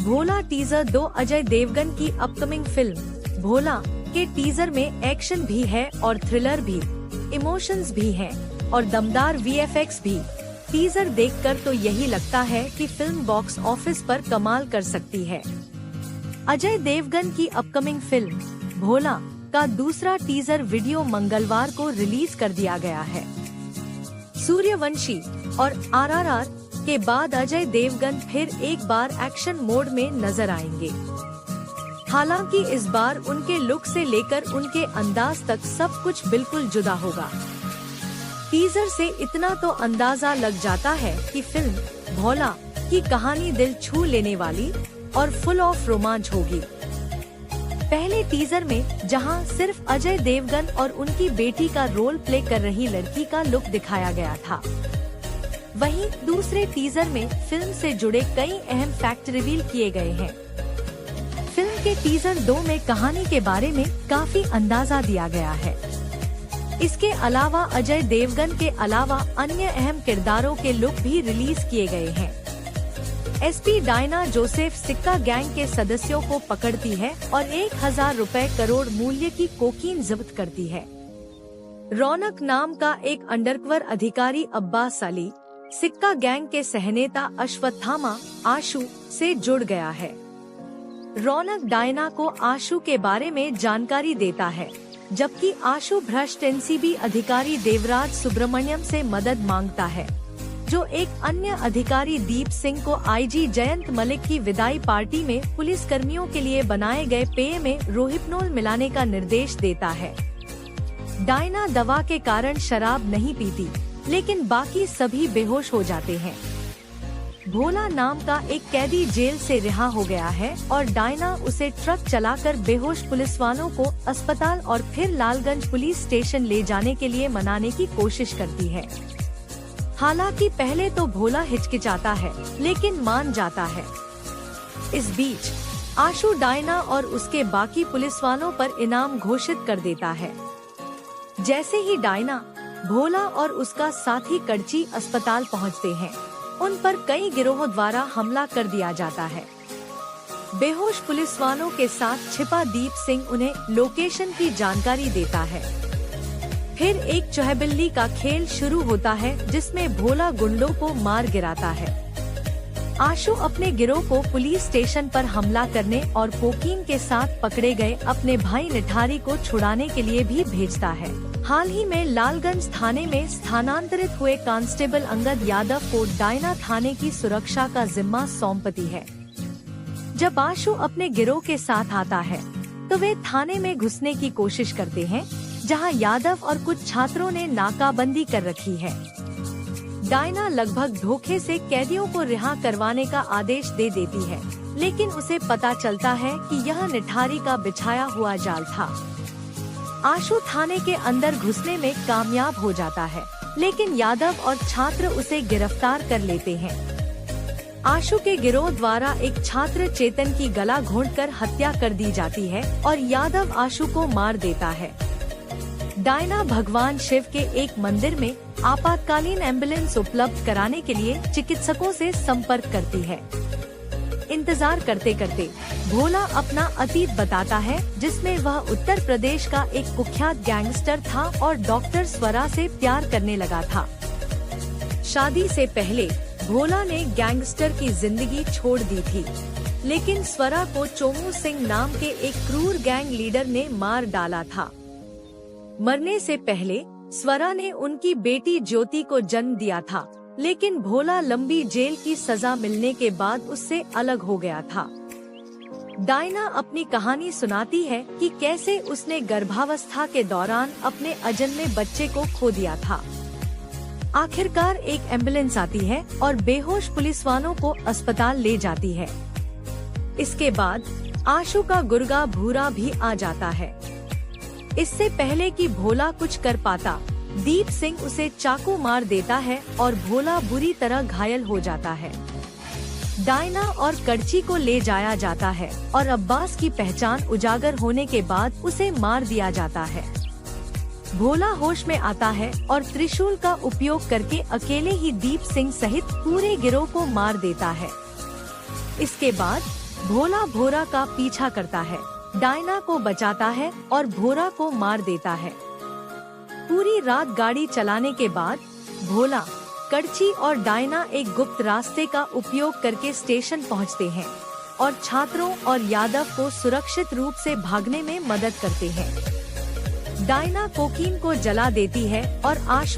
भोला teaser 2 Ajay Devgan की upcoming film भोला के teaser में एक्शन भी है और थ्रिलर भी, इमोशंस भी हैं और दमदार वीएफएक्स भी। टीजर देखकर तो यही लगता है कि फिल्म बॉक्स ऑफिस पर कमाल कर सकती है। अजय देवगन की अपकमिंग फिल्म भोला का दूसरा टीजर वीडियो मंगलवार को रिलीज कर दिया गया है। सूर्यवंशी और आरआरआर के बाद अजय देवगन फिर एक बार एक्शन मोड में नजर आएंगे। हालांकि इस बार उनके लुक से लेकर उनके अंदाज तक सब कुछ बिल्कुल जुदा होगा। टीजर से इतना तो अंदाजा लग जाता है कि फिल्म भोला की कहानी दिल छू लेने वाली और फुल ऑफ रोमांच होगी। पहले टीजर में जहां सिर्फ अजय देवगन और उनकी बेटी का रोल प्ले कर रही लड़की का लुक दिखाया गया था, वहीं दूसरे टीजर में फिल्म से जुड़े कई अहम फैक्ट रिवील किए गए हैं। फिल्म के टीजर 2 में कहानी के बारे में काफी अंदाजा दिया गया है। इसके अलावा अजय देवगन के अलावा अन्य अहम किरदारों के लुक भी रिलीज किए गए हैं। एसपी डायना जोसेफ सिक्का गैंग के सदस्यों को पकड़ती है और 1000 रुपए करोड़ मूल्य की कोकीन जब्त करती है। रौनक नाम का एक अंडरकवर अधिकारी अब्बास अली सिक्का गैंग के सहनेता अश्वत्थामा आशु से जुड़ गया है। रौनक डायना को आशु के बारे में जानकारी देता है, जबकि आशु भ्रष्ट एनसीबी अधिकारी देवराज सुब्रमण्यम से मदद मांगता है, जो एक अन्य अधिकारी दीप सिंह को आईजी जयंत मलिक की विदाई पार्टी में पुलिस कर्मियों के लिए बनाए गए पेय में रोहिपनॉल मिलाने का निर्देश देता है। डायना दवा के कारण शराब नहीं पीती, लेकिन बाकी सभी बेहोश हो जाते हैं। भोला नाम का एक कैदी जेल से रिहा हो गया है और डायना उसे ट्रक चलाकर बेहोश पुलिस वालों को अस्पताल और फिर लालगंज पुलिस स्टेशन ले जाने के लिए मनाने की कोशिश करती है। हालांकि पहले तो भोला हिचकिचाता है, लेकिन मान जाता है। इस बीच आशु डायना और उसके बाकी पुलिस वालों पर इनाम घोषित कर देता है। जैसे ही डायना, भोला और उसका साथी कड़ची अस्पताल पहुंचते हैं, उन पर कई गिरोहों द्वारा हमला कर दिया जाता है। बेहोश पुलिस वालों के साथ छिपा दीप सिंह उन्हें लोकेशन की जानकारी देता है। फिर एक चहबिल्ली का खेल शुरू होता है, जिसमें भोला गुंडों को मार गिराता है। आशु अपने गिरोह को पुलिस स्टेशन पर हमला करने और कोकीन के साथ पकड़े गए अपने भाई निठारी को छुड़ाने के लिए भी भेजता है। हाल ही में लालगंज थाने में स्थानांतरित हुए कांस्टेबल अंगद यादव को डायना थाने की सुरक्षा का जिम्मा सौंपती है। जब आशु अपने गिरोह के साथ आता है, तो वे थाने में घुसने की कोशिश करते हैं, जहां यादव और कुछ छात्रों ने नाकाबंदी कर रखी है। डायना लगभग धोखे से कैदियों को रिहा करवाने का आदेश दे देती है, लेकिन उसे पता चलता है कि यह निठारी का बिछाया हुआ जाल था। आशु थाने के अंदर घुसने में कामयाब हो जाता है, लेकिन यादव और छात्र उसे गिरफ्तार कर लेते हैं। आशु के गिरोह द्वारा एक छात्र चेतन की गला घोंटकर हत्या कर दी जाती है और यादव आशु को मार देता है। डायना भगवान शिव के एक मंदिर में आपातकालीन एम्बुलेंस उपलब्ध कराने के लिए चिकित्सकों से संपर्क करती है। इंतजार करते करते भोला अपना अतीत बताता है, जिसमें वह उत्तर प्रदेश का एक कुख्यात गैंगस्टर था और डॉक्टर स्वरा से प्यार करने लगा था। शादी से पहले भोला ने गैंगस्टर की जिंदगी छोड़ दी थी, लेकिन स्वरा को चोमू सिंह नाम के एक क्रूर गैंग लीडर ने मार डाला था। मरने से पहले स्वरा ने उनकी बेटी ज्योति को जन्म दिया था, लेकिन भोला लंबी जेल की सजा मिलने के बाद उससे अलग हो गया था। डायना अपनी कहानी सुनाती है कि कैसे उसने गर्भावस्था के दौरान अपने अजन्मे बच्चे को खो दिया था। आखिरकार एक एम्बुलेंस आती है और बेहोश पुलिस वालों को अस्पताल ले जाती है। इसके बाद आशु का गुर्गा भूरा भी आ जाता है। इससे पहले कि भोला कुछ कर पाता, दीप सिंह उसे चाकू मार देता है और भोला बुरी तरह घायल हो जाता है। डायना और कड़ची को ले जाया जाता है और अब्बास की पहचान उजागर होने के बाद उसे मार दिया जाता है। भोला होश में आता है और त्रिशूल का उपयोग करके अकेले ही दीप सिंह सहित पूरे गिरोह को मार देता है। इसके बाद भोला भोरा का पीछा करता है, डायना को बचाता है और भोरा को मार देता है। पूरी रात गाड़ी चलाने के बाद भोला, कड़ची और डायना एक गुप्त रास्ते का उपयोग करके स्टेशन पहुंचते हैं और छात्रों और यादव को सुरक्षित रूप से भागने में मदद करते हैं। डायना कोकीन को जला देती है और आशु